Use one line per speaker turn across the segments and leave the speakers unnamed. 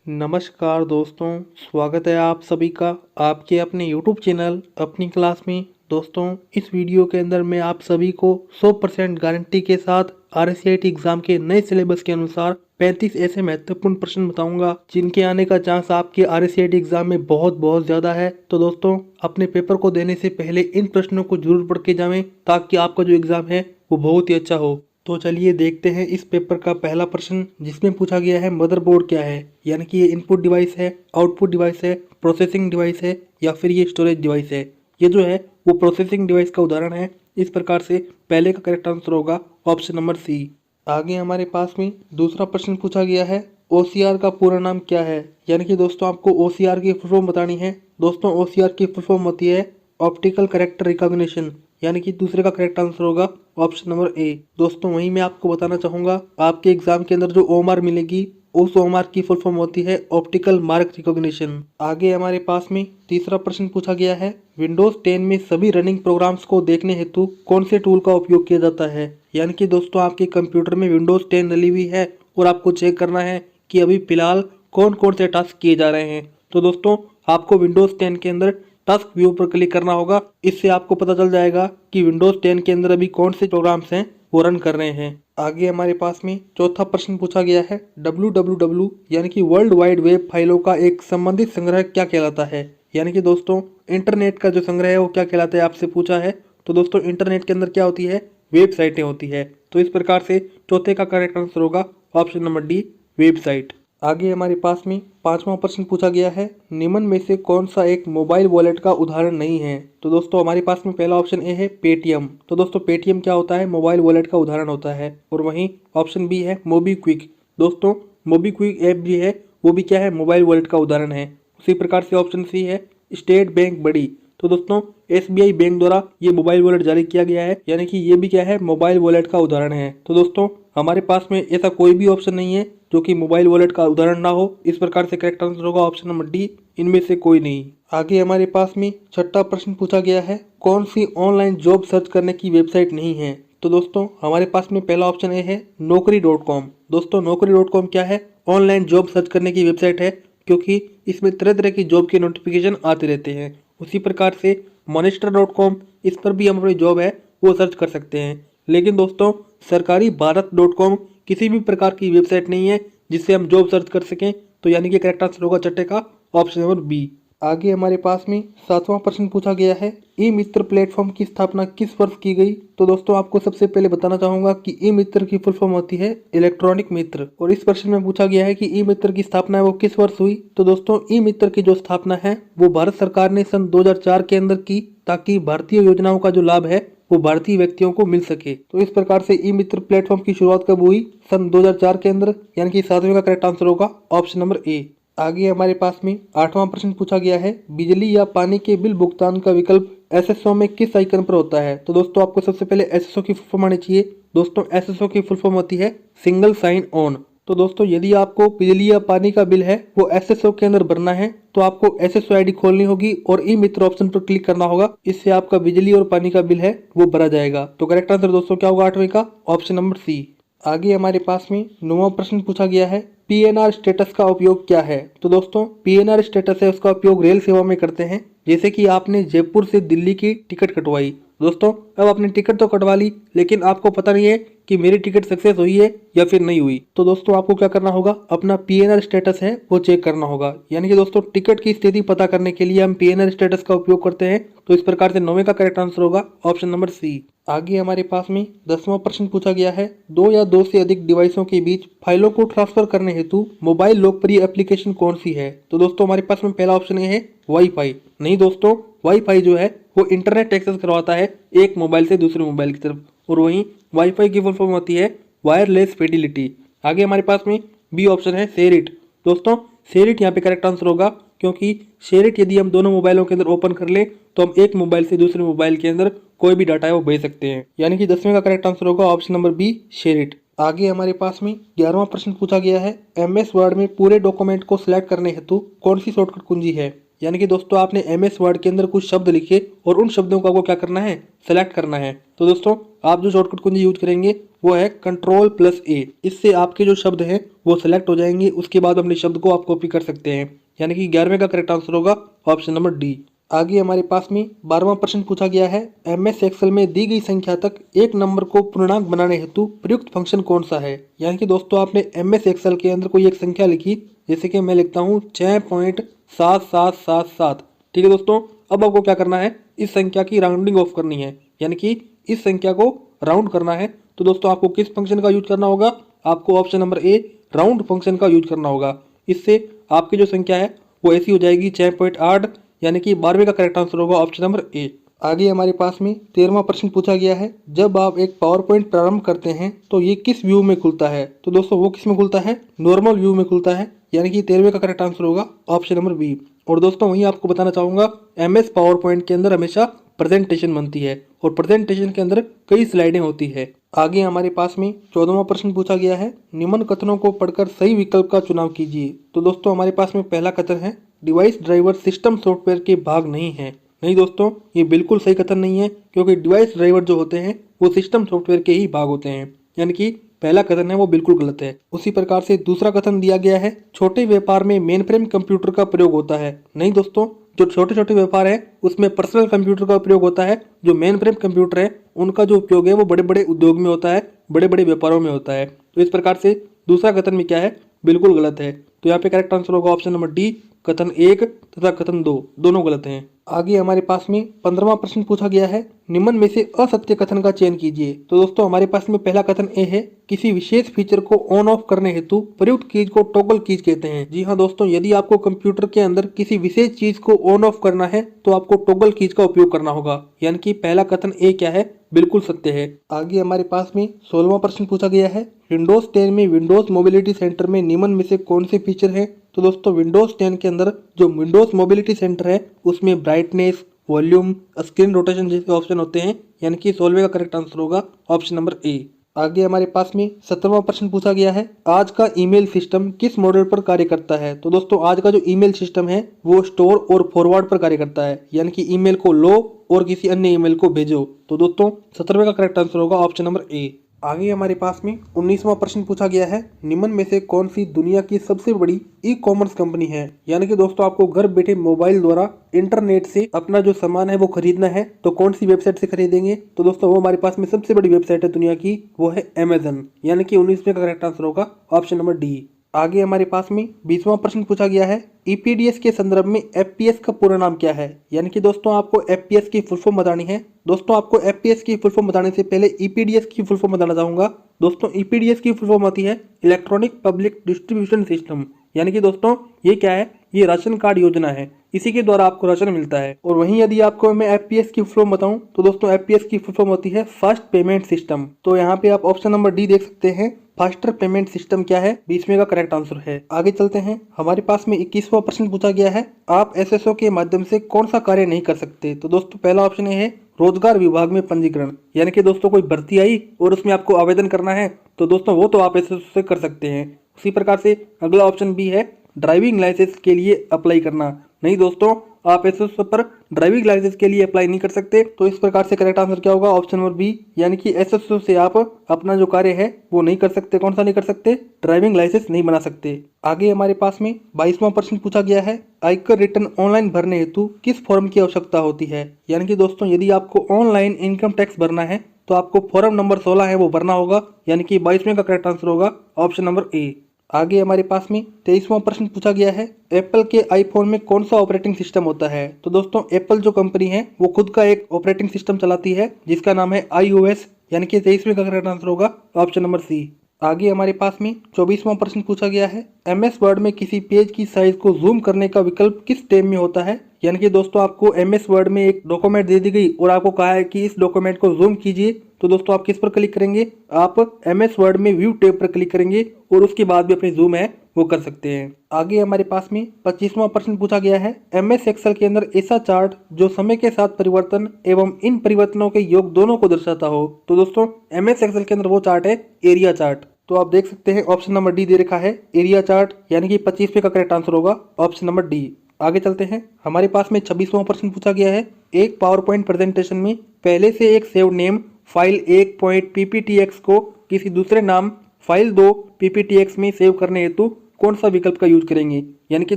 नमस्कार दोस्तों, स्वागत है आप सभी का आपके अपने YouTube चैनल अपनी क्लास में। दोस्तों, इस वीडियो के अंदर मैं आप सभी को 100% गारंटी के साथ RCIT एग्जाम के नए सिलेबस के अनुसार 35 ऐसे महत्वपूर्ण प्रश्न बताऊंगा जिनके आने का चांस आपके RCIT एग्जाम में बहुत ज़्यादा है। तो दोस्तों, अपने पेपर को देने से पहले इन प्रश्नों को जरूर पढ़ के जाएं ताकि आपका जो एग्जाम है वो बहुत ही अच्छा हो। तो चलिए देखते हैं इस पेपर का पहला प्रश्न, जिसमें पूछा गया है मदरबोर्ड क्या है। यानी कि ये इनपुट डिवाइस है, आउटपुट डिवाइस है, प्रोसेसिंग डिवाइस है या फिर ये स्टोरेज डिवाइस है। ये जो है वो प्रोसेसिंग डिवाइस का उदाहरण है। इस प्रकार से पहले का करेक्ट आंसर होगा ऑप्शन नंबर सी। आगे हमारे पास में दूसरा प्रश्न पूछा गया है, OCR का पूरा नाम क्या है। यानी कि दोस्तों आपको OCR की फुल फॉर्म बतानी है। दोस्तों, OCR की फुल फॉर्म होती है ऑप्टिकल कैरेक्टर रिकॉग्निशन। यानी कि दूसरे का करेक्ट आंसर होगा ऑप्शन नंबर ए। दोस्तों, वहीं मैं आपको बताना चाहूंगा, आपके एग्जाम के अंदर जो OMR मिलेगी उस OMR की फुल फॉर्म होती है ऑप्टिकल मार्क रिकॉग्निशन। आगे हमारे पास में तीसरा प्रश्न पूछा गया है, विंडोज 10 में सभी रनिंग प्रोग्राम्स को देखने हेतु कौन से टूल का उपयोग किया जाता है। यानी कि दोस्तों आपके कंप्यूटर में विंडोज 10 डली हुई है और आपको चेक करना है कि अभी फिलहाल कौन कौन से टास्क किए जा रहे हैं। तो दोस्तों, आपको विंडोज 10 के अंदर टास्क व्यू पर क्लिक करना होगा। इससे आपको पता चल जाएगा कि विंडोज 10 के अंदर अभी कौन से प्रोग्राम्स हैं वो रन कर रहे हैं। आगे हमारे पास में चौथा प्रश्न पूछा गया है, www यानी कि वर्ल्ड वाइड वेब फाइलों का एक संबंधित संग्रह क्या कहलाता है। यानी कि दोस्तों इंटरनेट का जो संग्रह है वो क्या कहलाता है आपसे पूछा है। तो दोस्तों इंटरनेट के अंदर क्या होती है, वेबसाइटें होती है। तो इस प्रकार से चौथे का करेक्ट आंसर होगा ऑप्शन नंबर डी, वेबसाइट। आगे हमारे पास में पांचवा प्रश्न पूछा गया है, निम्न में से कौन सा एक मोबाइल वॉलेट का उदाहरण नहीं है। तो दोस्तों हमारे पास में पहला ऑप्शन ए है पेटीएम। तो दोस्तों पेटीएम क्या होता है, मोबाइल वॉलेट का उदाहरण होता है। और वहीं ऑप्शन बी है मोबीक्विक। दोस्तों मोबीक्विक ऐप भी है, वो भी क्या है, मोबाइल वॉलेट का उदाहरण है। उसी प्रकार से ऑप्शन सी है स्टेट बैंक बड़ी। तो दोस्तों SBI बैंक द्वारा ये मोबाइल वॉलेट जारी किया गया है, यानी कि ये भी क्या है, मोबाइल वॉलेट का उदाहरण है। तो दोस्तों हमारे पास में ऐसा कोई भी ऑप्शन नहीं है जो कि मोबाइल वॉलेट का उदाहरण ना हो। इस प्रकार से करेक्ट आंसर होगा ऑप्शन नंबर डी, इनमें से कोई नहीं। आगे हमारे पास में छठा प्रश्न पूछा गया है, कौन सी ऑनलाइन जॉब सर्च करने की वेबसाइट नहीं है। तो दोस्तों हमारे पास में पहला ऑप्शन ए है naukri.com। दोस्तों naukri.com क्या है, ऑनलाइन जॉब सर्च करने की वेबसाइट है, क्योंकि इसमें तरह तरह की जॉब के नोटिफिकेशन आते रहते हैं। उसी प्रकार से monster.com, इस पर भी हम अपनी जॉब है वो सर्च कर सकते हैं। लेकिन दोस्तों सरकारी भारत.com किसी भी प्रकार की वेबसाइट नहीं है जिससे हम जॉब सर्च कर सकें। तो यानी कि करेक्ट आंसर होगा छठे का ऑप्शन नंबर बी। आगे हमारे पास में सातवां प्रश्न पूछा गया है, ई मित्र प्लेटफॉर्म की स्थापना किस वर्ष की गई। तो दोस्तों आपको सबसे पहले बताना चाहूंगा कि ई मित्र की फुल फॉर्म होती है इलेक्ट्रॉनिक मित्र। और इस प्रश्न में पूछा गया है कि ई मित्र की स्थापना है वो किस वर्ष हुई। तो दोस्तों ई मित्र की जो स्थापना है वो भारत सरकार ने सन 2004 के अंदर की, ताकि भारतीय योजनाओं का जो लाभ है वो भारतीय व्यक्तियों को मिल सके। तो इस प्रकार से ई मित्र प्लेटफॉर्म की शुरुआत कब हुई, सन 2004 के अंदर, यानी कि सातवें का करेक्ट आंसर होगा ऑप्शन नंबर ए। आगे हमारे पास में आठवां प्रश्न पूछा गया है, बिजली या पानी के बिल भुगतान का विकल्प SSO में किस आइकन पर होता है। तो दोस्तों आपको सबसे पहले SSO की फुल फॉर्म आनी चाहिए। दोस्तों SSO की फुल फॉर्म होती है सिंगल साइन ऑन। तो दोस्तों यदि आपको बिजली या पानी का बिल है वो SSO के अंदर भरना है तो आपको SSO ID खोलनी होगी और ई मित्र ऑप्शन पर क्लिक करना होगा। इससे आपका बिजली और पानी का बिल है वो भरा जाएगा। तो करेक्ट आंसर दोस्तों क्या होगा आठवें का ऑप्शन नंबर सी। आगे हमारे पास में नौवां प्रश्न पूछा गया है, PNR स्टेटस का उपयोग क्या है। तो दोस्तों PNR स्टेटस है उसका उपयोग रेल सेवा में करते हैं। जैसे कि आपने जयपुर से दिल्ली की टिकट कटवाई, दोस्तों अब आपने टिकट तो कटवा ली लेकिन आपको पता नहीं है कि मेरी टिकट सक्सेस हुई है या फिर नहीं हुई। तो दोस्तों आपको क्या करना होगा, अपना PNR स्टेटस है वो चेक करना होगा। यानी कि दोस्तों टिकट की स्थिति पता करने के लिए हम PNR स्टेटस का उपयोग करते हैं। तो इस प्रकार से नौवें का करेक्ट आंसर होगा ऑप्शन नंबर सी। आगे हमारे पास में 10वां प्रश्न पूछा गया है, दो या दो से अधिक डिवाइसों के बीच फाइलों को ट्रांसफर करने हेतु मोबाइल लोकप्रिय एप्लीकेशन कौन सी है। तो दोस्तों हमारे पास में पहला ऑप्शन ये है वाईफाई। नहीं दोस्तों, वाईफाई जो है वो इंटरनेट एक्सेस करवाता है एक मोबाइल से दूसरे मोबाइल की तरफ, और वहीं वाईफाई की फुल फॉर्म होती है वायरलेस फिडिलिटी। आगे हमारे पास में बी ऑप्शन है शेयरिट। दोस्तों शेयरिट यहाँ पे करेक्ट आंसर होगा, क्योंकि शेयरिट यदि हम दोनों मोबाइलों के अंदर ओपन कर लें तो हम एक मोबाइल से दूसरे मोबाइल के अंदर कोई भी डाटा है वो भेज सकते हैं। यानी कि 10वें का करेक्ट आंसर होगा ऑप्शन नंबर बी, शेयरिट। आगे हमारे पास में 11वां प्रश्न पूछा गया है, MS वर्ड में पूरे डॉक्यूमेंट को सिलेक्ट करने हेतु कौन सी शॉर्टकट कुंजी है। यानी कि दोस्तों आपने MS वर्ड के अंदर कुछ शब्द लिखे और उन शब्दों को आपको क्या करना है, सेलेक्ट करना है। तो दोस्तों आप जो शॉर्टकट कुंजी यूज करेंगे वो है Ctrl+A। इससे आपके जो शब्द हैं वो सिलेक्ट हो जाएंगे। उसके बाद अपने शब्द को आप कॉपी कर सकते हैं, यानी कि 11वें का करेक्ट आंसर होगा ऑप्शन नंबर डी। आगे हमारे पास में 12वां प्रश्न पूछा गया है, MS एक्सेल में दी गई संख्या तक एक नंबर को पूर्णांक बनाने हेतु प्रयुक्त फंक्शन कौन सा है। यानी कि दोस्तों आपने MS एक्सेल के अंदर कोई एक संख्या लिखी, जैसे कि मैं लिखता हूँ 6.7777। ठीक है दोस्तों, अब आपको क्या करना है, इस संख्या की राउंडिंग ऑफ करनी है, यानी कि इस संख्या को राउंड करना है। तो दोस्तों आपको किस फंक्शन का यूज करना होगा, आपको option number A round function का यूज करना होगा। इससे आपकी जो संख्या है वो ऐसी हो जाएगी 6.8, यानी कि 12वें का करेक्ट आंसर होगा ऑप्शन नंबर ए। आगे हमारे पास में 13वां प्रश्न पूछा गया है, जब आप एक पावर पॉइंट प्रारंभ करते हैं तो ये किस व्यू में खुलता है। तो दोस्तों वो किस में खुलता है, नॉर्मल व्यू में खुलता है, यानी कि 13वें का करेक्ट आंसर होगा ऑप्शन नंबर बी। और दोस्तों वहीं आपको बताना चाहूंगा, MS पावर पॉइंट के अंदर हमेशा प्रेजेंटेशन बनती है और प्रेजेंटेशन के अंदर कई स्लाइडें होती है। आगे हमारे पास में 14वां प्रश्न पूछा गया है, निम्न कथनों को पढ़कर सही विकल्प का चुनाव कीजिए। तो दोस्तों हमारे पास में पहला कथन है, डिवाइस ड्राइवर सिस्टम सॉफ्टवेयर के भाग नहीं है। नहीं दोस्तों, ये बिल्कुल सही कथन नहीं है, क्योंकि डिवाइस ड्राइवर जो होते हैं वो सिस्टम सॉफ्टवेयर के ही भाग होते हैं, यानी कि पहला कथन है वो बिल्कुल गलत है। उसी प्रकार से दूसरा कथन दिया गया है, छोटे व्यापार में मेन फ्रेम कंप्यूटर का प्रयोग होता है। नहीं दोस्तों, जो छोटे छोटे व्यापार है उसमें पर्सनल कंप्यूटर का उपयोग होता है। जो मेन फ्रेम कंप्यूटर है उनका जो उपयोग है वो बड़े बड़े उद्योग में होता है, बड़े बड़े व्यापारों में होता है। तो इस प्रकार से दूसरा कथन में क्या है, बिल्कुल गलत है। तो यहाँ पे करेक्ट आंसर होगा ऑप्शन नंबर डी, कथन 1 तथा कथन 2 दोनों गलत हैं। आगे हमारे पास में 15वां प्रश्न पूछा गया है, निम्न में से असत्य कथन का चयन कीजिए। तो दोस्तों हमारे पास में पहला कथन ए है, किसी विशेष फीचर को ऑन ऑफ करने हेतु प्रयुक्त कीज को टॉगल कीज कहते हैं। जी हाँ दोस्तों, यदि आपको कंप्यूटर के अंदर किसी विशेष चीज को ऑन ऑफ करना है तो आपको टॉगल कीज का उपयोग करना होगा, यानी कि पहला कथन ए क्या है, बिल्कुल सत्य है। आगे हमारे पास में 16वां प्रश्न पूछा गया है, विंडोज 10 में विंडोज मोबिलिटी सेंटर में निम्न में से कौन से फीचर है। तो दोस्तों विंडोज 10 के अंदर जो विंडोज मोबिलिटी सेंटर है उसमें ब्राइटनेस, वॉल्यूम, स्क्रीन रोटेशन जैसे ऑप्शन होते हैं, यानी कि 16वें का करेक्ट आंसर होगा ऑप्शन नंबर ए। आगे हमारे पास में 17वां प्रश्न पूछा गया है, आज का ईमेल सिस्टम किस मॉडल पर कार्य करता है। तो दोस्तों आज का जो ईमेल सिस्टम है वो स्टोर और फॉरवर्ड पर कार्य करता है, यानी कि ईमेल को लो और किसी अन्य ईमेल को भेजो। तो दोस्तों 17वें का करेक्ट आंसर होगा ऑप्शन नंबर ए। आगे हमारे पास में 19वां प्रश्न पूछा गया है, निम्न में से कौन सी दुनिया की सबसे बड़ी ई कॉमर्स कंपनी है। यानी कि दोस्तों आपको घर बैठे मोबाइल द्वारा इंटरनेट से अपना जो सामान है वो खरीदना है, तो कौन सी वेबसाइट से खरीदेंगे। तो दोस्तों वो हमारे पास में सबसे बड़ी वेबसाइट है दुनिया की, वो है अमेजन, यानी कि 19वें का करेक्ट आंसर होगा ऑप्शन नंबर डी। आगे हमारे पास में 20वां प्रश्न पूछा गया है, EPDS के संदर्भ में FPS का पूरा नाम क्या है। यानी कि दोस्तों आपको FPS की फुल फॉर्म बतानी है। दोस्तों आपको FPS की फुल फॉर्म बताने से पहले EPDS की फुल फॉर्म बताना चाहूंगा। दोस्तों EPDS की फुल फॉर्म आती है इलेक्ट्रॉनिक पब्लिक डिस्ट्रीब्यूशन सिस्टम, यानी कि दोस्तों ये क्या है, ये राशन कार्ड योजना है, इसी के द्वारा आपको राशन मिलता है। और वहीं यदि आपको मैं FPS की फुल फॉर्म बताऊं तो दोस्तों FPS की फुल फॉर्म होती है फास्ट पेमेंट सिस्टम। तो यहाँ पे आप ऑप्शन नंबर डी देख सकते हैं, फास्टर पेमेंट सिस्टम क्या है, 20वें का करेक्ट आंसर है। आगे चलते हैं, हमारे पास में 21वां प्रश्न पूछा गया है, आप SSO के माध्यम से कौन सा कार्य नहीं कर सकते। तो दोस्तों पहला ऑप्शन ये है रोजगार विभाग में पंजीकरण, यानी कि दोस्तों कोई भर्ती आई और उसमें आपको आवेदन करना है तो दोस्तों वो तो आप SSO से कर सकते हैं। उसी प्रकार से अगला ऑप्शन बी है ड्राइविंग लाइसेंस के लिए अप्लाई करना। नहीं दोस्तों, आप SSO पर ड्राइविंग लाइसेंस के लिए अप्लाई नहीं कर सकते। तो इस प्रकार से करेक्ट आंसर क्या होगा, ऑप्शन नंबर बी, यानी कि SSO से आप अपना जो कार्य है वो नहीं कर सकते। कौन सा नहीं कर सकते, ड्राइविंग लाइसेंस नहीं बना सकते। आगे हमारे पास में 22वां प्रश्न पूछा गया है, आयकर रिटर्न ऑनलाइन भरने हेतु किस फॉर्म की आवश्यकता होती है। यानी कि दोस्तों यदि आपको ऑनलाइन इनकम टैक्स भरना है तो आपको फॉर्म नंबर 16 है वो भरना होगा, यानी कि 22वें का करेक्ट आंसर होगा ऑप्शन नंबर ए। आगे हमारे पास में 23वां प्रश्न पूछा गया है, एप्पल के आईफोन में कौन सा ऑपरेटिंग सिस्टम होता है। तो दोस्तों एप्पल जो कंपनी है वो खुद का एक ऑपरेटिंग सिस्टम चलाती है जिसका नाम है iOS, यानी कि 23वें का करेक्ट आंसर होगा ऑप्शन नंबर सी। आगे हमारे पास में 24वां प्रश्न पूछा गया है, MS वर्ड में किसी पेज की साइज को जूम करने का विकल्प किस टैब में होता है। यानी कि दोस्तों आपको MS वर्ड में एक डॉक्यूमेंट दे दी गई और आपको कहा है कि इस डॉक्यूमेंट को जूम कीजिए, तो दोस्तों आप किस पर क्लिक करेंगे, आप MS वर्ड में व्यू टैब पर क्लिक करेंगे और उसके बाद भी अपनी जूम है वो कर सकते हैं। आगे हमारे पास में 25वां प्रश्न पूछा गया है, MS एक्सेल के अंदर ऐसा चार्ट जो समय के साथ परिवर्तन एवं इन परिवर्तनों के योग दोनों को दर्शाता हो। तो दोस्तों MS एक्सेल के अंदर वो चार्ट है एरिया चार्ट। तो आप देख सकते हैं ऑप्शन नंबर डी दे रखा है एरिया चार्ट, यानी कि 25वें का करेक्ट आंसर होगा ऑप्शन नंबर डी। आगे चलते हैं, हमारे पास में 26वां प्रश्न पूछा गया है, एक पावर पॉइंट प्रेजेंटेशन में पहले से एक सेव नेम फाइल 1.pptx को किसी दूसरे नाम फाइल 2 PPTX में सेव करने हेतु कौन सा विकल्प का यूज करेंगे। यानी कि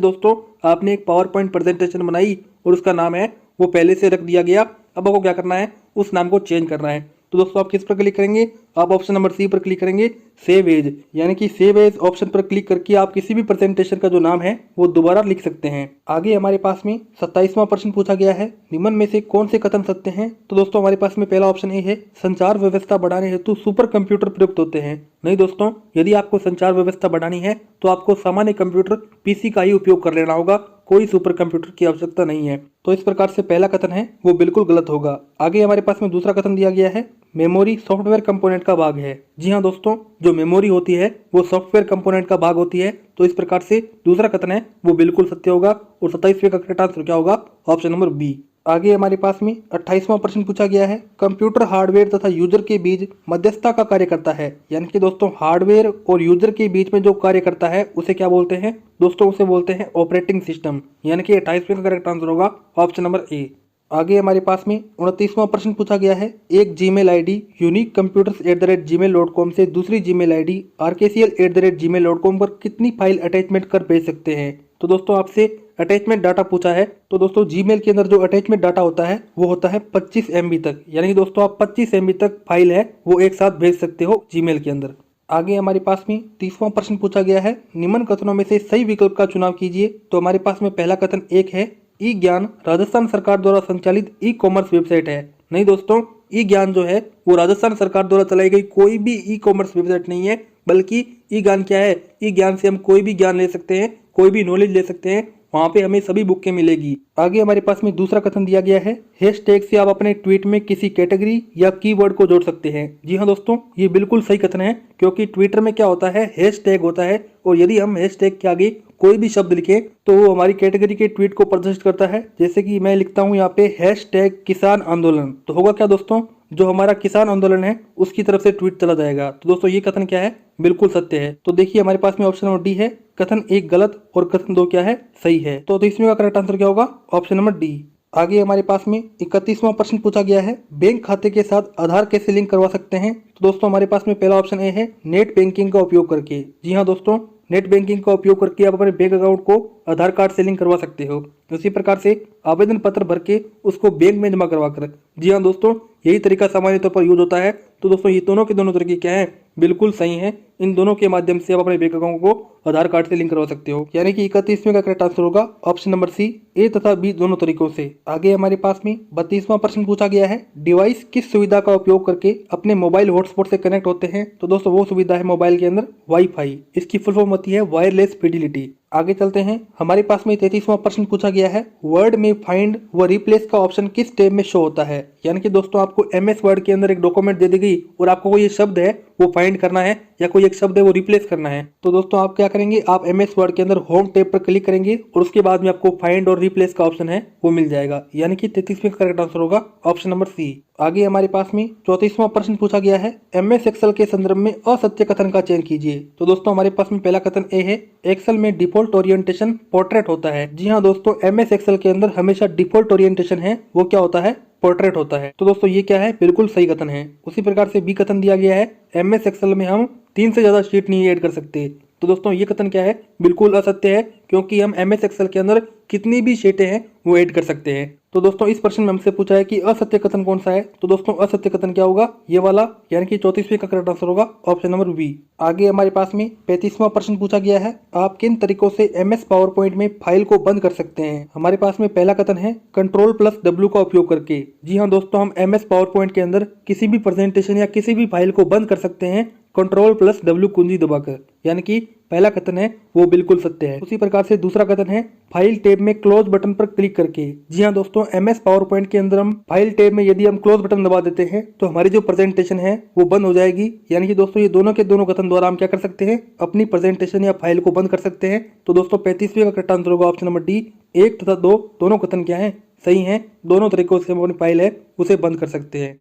दोस्तों आपने एक पावर पॉइंट प्रेजेंटेशन बनाई और उसका नाम है वो पहले से रख दिया गया, अब आपको क्या करना है, उस नाम को चेंज करना है। तो दोस्तों आप किस पर क्लिक करेंगे, आप ऑप्शन नंबर सी पर क्लिक करेंगे, सेव एज। यानी कि सेव एज ऑप्शन पर क्लिक करके आप किसी भी प्रेजेंटेशन का जो नाम है वो दोबारा लिख सकते हैं। आगे हमारे पास में 27वां प्रश्न पूछा गया है, निम्न में से कौन से कथन सत्य हैं। तो दोस्तों हमारे पास में पहला ऑप्शन ए है, संचार व्यवस्था बढ़ाने हेतु सुपर कंप्यूटर प्रयुक्त होते हैं। नहीं दोस्तों, यदि आपको संचार व्यवस्था बढ़ानी है तो आपको सामान्य कंप्यूटर PC का ही उपयोग कर लेना होगा, कोई सुपर कंप्यूटर की आवश्यकता नहीं है। तो इस प्रकार से पहला कथन है वो बिल्कुल गलत होगा। आगे हमारे पास में दूसरा कथन दिया गया है, मेमोरी सॉफ्टवेयर कंपोनेंट का भाग है। जी हाँ दोस्तों, जो मेमोरी होती है वो सॉफ्टवेयर कंपोनेंट का भाग होती है। तो इस प्रकार से दूसरा कथन है वो बिल्कुल सत्य होगा और 27वें का करेक्ट आंसर क्या होगा, ऑप्शन नंबर बी। आगे हमारे पास में 28वां प्रश्न पूछा गया है, कंप्यूटर हार्डवेयर तथा यूजर के बीच मध्यस्थता का कार्य करता है। यानी कि दोस्तों हार्डवेयर और यूजर के बीच में जो कार्य करता है उसे क्या बोलते हैं दोस्तों, उसे बोलते हैं ऑपरेटिंग सिस्टम। यानी कि 28वें का करेक्ट आंसर होगा ऑप्शन नंबर ए। आगे हमारे पास में 29वां प्रश्न पूछा गया है, एक जीमेल आईडी uniquecomputers@gmail.com से दूसरी जीमेल आईडी rkcl@gmail.com पर कितनी फाइल अटैचमेंट कर भेज सकते हैं। तो दोस्तों आपसे अटैचमेंट डाटा पूछा है। तो दोस्तों जीमेल के अंदर जो अटैचमेंट डाटा होता है वो होता है 25 MB तक। यानी कि दोस्तों आप 25 MB तक फाइल है वो एक साथ भेज सकते हो जीमेल के अंदर। आगे हमारे पास में 30वां प्रश्न पूछा गया है, निम्न कथनों में से सही विकल्प का चुनाव कीजिए। तो हमारे पास में पहला कथन एक है, ई ज्ञान राजस्थान सरकार द्वारा संचालित E-कॉमर्स वेबसाइट है। नहीं दोस्तों, ई ज्ञान जो है वो राजस्थान सरकार द्वारा चलाई गई कोई भी E-कॉमर्स वेबसाइट नहीं है, बल्कि ई ज्ञान क्या है, ई ज्ञान से हम कोई भी ज्ञान ले सकते हैं, कोई भी नॉलेज ले सकते हैं, वहां पे हमें सभी बुकें मिलेगी। आगे हमारे पास में दूसरा कथन दिया गया है, हैशटैग से आप अपने ट्वीट में किसी कैटेगरी या कीवर्ड को जोड़ सकते हैं। जी हाँ दोस्तों, ये बिल्कुल सही कथन है, क्योंकि ट्विटर में क्या होता है, हैशटैग होता है, और यदि हम हैशटैग के आगे कोई भी शब्द लिखें तो वो हमारी कैटेगरी के ट्वीट को प्रदर्शित करता है। जैसे कि मैं लिखता हूँ यहाँ पे हैशटैग किसान आंदोलन, तो होगा क्या दोस्तों, जो हमारा किसान आंदोलन है उसकी तरफ से ट्वीट चला जाएगा। तो दोस्तों ये कथन क्या है, बिल्कुल सत्य है। तो देखिए हमारे पास में ऑप्शन नंबर डी है, कथन एक गलत और कथन 2 क्या है, सही है। तो इसमें का करेक्ट आंसर क्या होगा, ऑप्शन नंबर डी। आगे हमारे पास में 31वां प्रश्न पूछा गया है, बैंक खाते के साथ आधार कैसे लिंक करवा सकते हैं। तो दोस्तों हमारे पास में पहला ऑप्शन ए है, नेट बैंकिंग का उपयोग करके। जी हाँ दोस्तों, नेट बैंकिंग का उपयोग करके आप अपने बैंक अकाउंट को आधार कार्ड से लिंक करवा सकते हो। उसी प्रकार से आवेदन पत्र भर के उसको बैंक में जमा करवा कर। जी हाँ दोस्तों, यही तरीका सामान्य तौर पर यूज होता है। तो दोस्तों ये दोनों के दोनों तरीके क्या है, बिल्कुल सही है। इन दोनों के माध्यम से आप अपने बैंक अकाउंट को आधार कार्ड से लिंक करवा सकते हो। यानी कि 31वें का करेक्ट आंसर होगा ऑप्शन नंबर सी, ए तथा बी दोनों तरीकों से। आगे हमारे पास में 32वां प्रश्न पूछा गया है, डिवाइस किस सुविधा का उपयोग करके अपने मोबाइल हॉटस्पॉट से कनेक्ट होते हैं। तो दोस्तों वो सुविधा है मोबाइल के अंदर वाईफाई, इसकी फुल फॉर्म होती है वायरलेस फिडिलिटी। आगे चलते हैं, हमारे पास में 33वां प्रश्न पूछा गया है, वर्ड में फाइंड व रिप्लेस का ऑप्शन किस टैब में शो होता है। यानी कि दोस्तों आपको MS वर्ड के अंदर एक डॉक्यूमेंट दे दी गई और आपको कोई शब्द है वो फाइंड करना है या कोई एक शब्द है वो रिप्लेस करना है। तो दोस्तों आप क्या करेंगे, आप MS वर्ड के अंदर होम टैब पर क्लिक करेंगे और उसके बाद में आपको फाइंड और रिप्लेस का ऑप्शन है वो मिल जाएगा। यानी कि 33वें का करेक्ट आंसर होगा ऑप्शन नंबर सी। आगे हमारे पास में 34वां प्रश्न पूछा गया है, MS एक्सेल के संदर्भ में असत्य कथन का चयन कीजिए। तो दोस्तों हमारे पास में पहला कथन ए है, एक्सेल में डिफॉल्ट ओरिएंटेशन पोर्ट्रेट होता है। जी हाँ दोस्तों, MS एक्सेल के अंदर हमेशा डिफॉल्ट ओरिएंटेशन है वो क्या होता है, पोर्ट्रेट होता है। तो दोस्तों ये क्या है, बिल्कुल सही कथन है। उसी प्रकार से बी कथन दिया गया है, MS एक्सेल में हम 3 से ज्यादा शीट नहीं ऐड कर सकते। तो दोस्तों ये कथन क्या है, बिल्कुल असत्य है, क्योंकि हम MS एक्सेल के अंदर कितनी भी शीटें हैं वो ऐड कर सकते हैं। तो दोस्तों इस प्रश्न में हमसे पूछा है कि असत्य कथन कौन सा है। तो दोस्तों असत्य कथन क्या होगा, ये वाला, यानी कि 34वें का करेक्ट आंसर होगा ऑप्शन नंबर बी। आगे हमारे पास में 35वां प्रश्न पूछा गया है, आप किन तरीकों से MS पावर पॉइंट में फाइल को बंद कर सकते हैं। हमारे पास में पहला कथन है, Ctrl+W का उपयोग करके। जी हाँ दोस्तों, हम MS पावर पॉइंट के अंदर किसी भी प्रेजेंटेशन या किसी भी फाइल को बंद कर सकते हैं Ctrl+W कुंजी दबाकर। यानी कि पहला कथन है वो बिल्कुल सत्य है। उसी प्रकार से दूसरा कथन है, फाइल टैब में क्लोज बटन पर क्लिक करके। जी हाँ दोस्तों, MS पावर पॉइंट के अंदर हम फाइल टैब में यदि हम क्लोज बटन दबा देते हैं तो हमारी जो प्रेजेंटेशन है वो बंद हो जाएगी। यानी कि दोस्तों ये दोनों के दोनों कथन द्वारा हम क्या कर सकते हैं, अपनी प्रेजेंटेशन या फाइल को बंद कर सकते हैं। तो दोस्तों 35वें का करेक्ट आंसर होगा ऑप्शन नंबर डी। 1 तथा 2 दोनों कथन क्या है, सही है। दोनों तरीकों से हम अपनी फाइल है उसे बंद कर सकते हैं।